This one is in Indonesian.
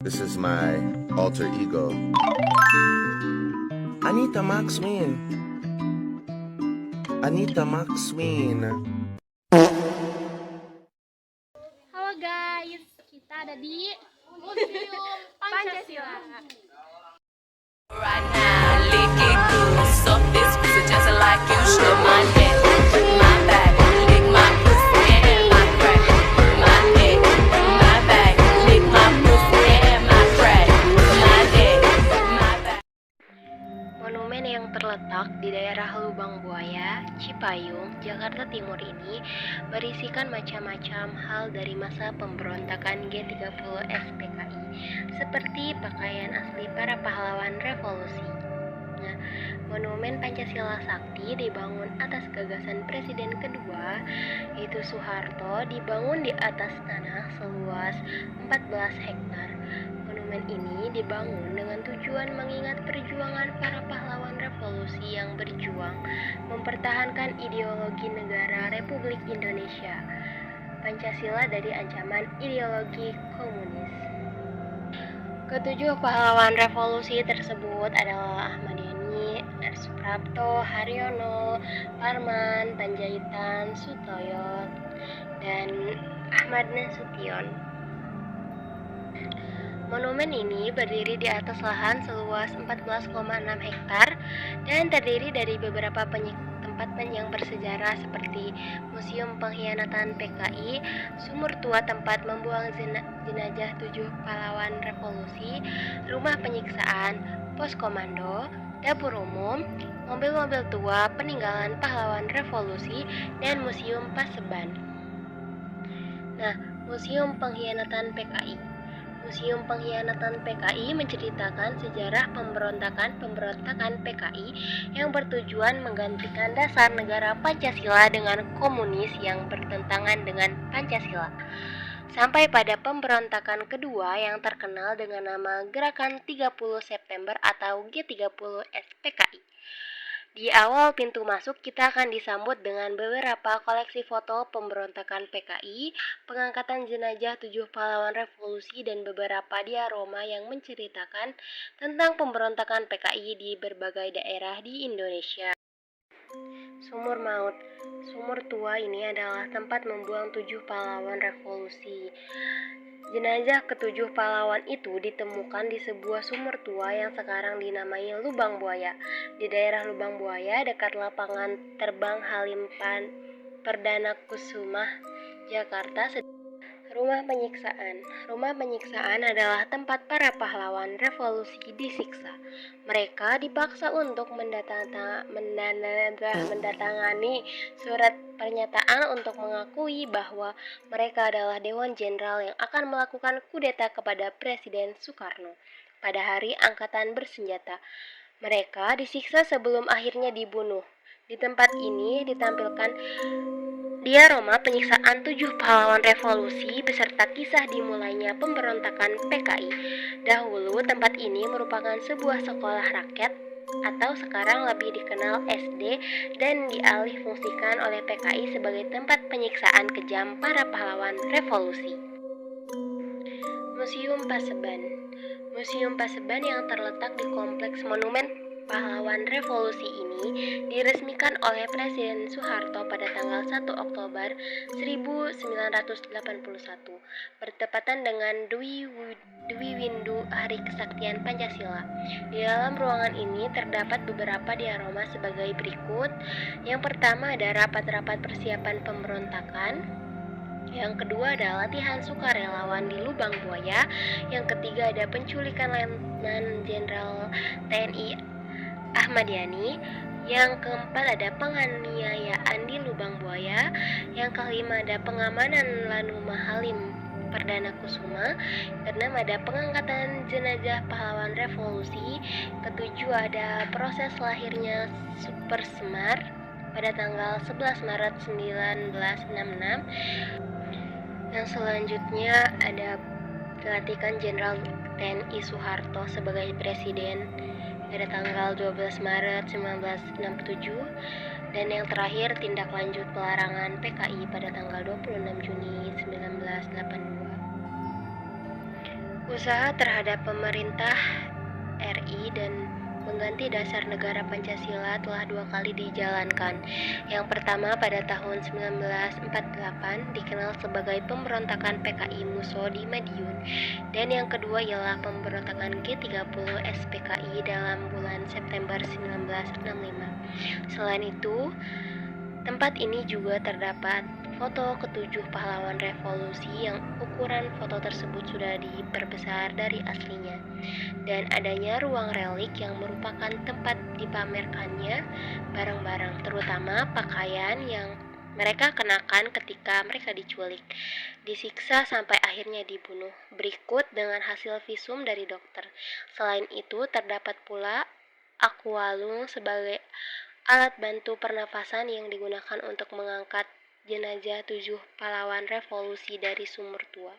This is my alter ego. Anita Maxwin. Anita Maxwin. Halo guys, kita ada di Museum Pancasila. Right now, lick it good. Suck this pussy just like you should. My neck, my back, lick my pussy and my crack. My neck, my back, lick my pussy and my crack. My neck, my back. Monumen yang terletak di daerah Lubang Buaya, Cipayung, Jakarta Timur ini berisikan macam-macam hal dari masa pemberontakan G30 SPKI, seperti pakaian asli para pahlawan revolusi. Nah, Monumen Pancasila Sakti dibangun atas gagasan Presiden kedua, yaitu Soeharto, dibangun di atas tanah seluas 14 hektar. Monumen ini dibangun dengan tujuan mengingat perjuangan para pahlawan revolusi yang berjuang mempertahankan ideologi negara Republik Indonesia, Pancasila dari ancaman ideologi komunis. Ketujuh pahlawan revolusi tersebut adalah Ahmad Yani, Suprapto, Haryono, Parman, Panjaitan, Sutoyo, dan Ahmad Nasution. Monumen ini berdiri di atas lahan seluas 14,6 hektar dan terdiri dari beberapa tempat yang bersejarah seperti Museum Pengkhianatan PKI, sumur tua tempat membuang jenazah 7 pahlawan revolusi, rumah penyiksaan, pos komando, dapur umum, mobil-mobil tua peninggalan pahlawan revolusi, dan Museum Paseban. Nah, Museum Pengkhianatan PKI. Museum Pengkhianatan PKI menceritakan sejarah pemberontakan PKI yang bertujuan menggantikan dasar negara Pancasila dengan komunis yang bertentangan dengan Pancasila. Sampai pada pemberontakan kedua yang terkenal dengan nama Gerakan 30 September atau G30 SPKI. Di awal pintu masuk kita akan disambut dengan beberapa koleksi foto pemberontakan PKI, pengangkatan jenazah 7 pahlawan revolusi, dan beberapa diorama yang menceritakan tentang pemberontakan PKI di berbagai daerah di Indonesia. Sumur Maut. Sumur tua ini adalah tempat membuang 7 pahlawan revolusi. Jenazah ketujuh pahlawan itu ditemukan di sebuah sumur tua yang sekarang dinamai Lubang Buaya, di daerah Lubang Buaya dekat lapangan terbang Halim Perdana Kusuma, Jakarta. Rumah penyiksaan. Rumah penyiksaan adalah tempat para pahlawan revolusi disiksa. Mereka dipaksa untuk mendatangani surat pernyataan untuk mengakui bahwa mereka adalah Dewan Jenderal yang akan melakukan kudeta kepada Presiden Soekarno pada hari angkatan bersenjata. Mereka disiksa sebelum akhirnya dibunuh. Di tempat ini ditampilkan diorama penyiksaan 7 pahlawan revolusi beserta kisah dimulainya pemberontakan PKI. Dahulu tempat ini merupakan sebuah sekolah rakyat atau sekarang lebih dikenal SD dan dialih fungsikan oleh PKI sebagai tempat penyiksaan kejam para pahlawan revolusi. Museum Paseban. Museum Paseban yang terletak di Kompleks Monumen Pahlawan Revolusi ini diresmikan oleh Presiden Soeharto pada tanggal 1 Oktober 1981, bertepatan dengan Dwi Windu Hari Kesaktian Pancasila. Di dalam ruangan ini terdapat beberapa diorama sebagai berikut. Yang pertama ada rapat-rapat persiapan pemberontakan. Yang kedua adalah latihan sukarelawan di Lubang Buaya. Yang ketiga ada penculikan Letnan Jenderal TNI Ahmad Yani. Yang keempat ada penganiayaan di Lubang Buaya. Yang kelima ada pengamanan Lanuma Halim Perdana Kusuma. Keenam ada pengangkatan jenazah pahlawan revolusi. Ketujuh ada proses lahirnya Super Semar pada tanggal 11 Maret 1966. Yang selanjutnya ada pelantikan Jenderal TNI Soeharto sebagai presiden pada tanggal 12 Maret 1967, dan yang terakhir tindak lanjut pelarangan PKI pada tanggal 26 Juni 1982. Usaha terhadap pemerintah RI dan mengganti dasar negara Pancasila telah 2 kali dijalankan. Yang pertama pada tahun 1948 dikenal sebagai pemberontakan PKI Muso di Madiun, dan yang kedua ialah pemberontakan G30 SPKI dalam bulan September 1965. Selain itu, tempat ini juga terdapat foto ketujuh pahlawan revolusi yang ukuran foto tersebut sudah diperbesar dari aslinya, dan adanya ruang relik yang merupakan tempat dipamerkannya barang-barang, terutama pakaian yang mereka kenakan ketika mereka diculik, disiksa sampai akhirnya dibunuh. Berikut dengan hasil visum dari dokter. Selain itu, terdapat pula aqualung sebagai alat bantu pernafasan yang digunakan untuk mengangkat jenazah 7 pahlawan revolusi dari sumur tua.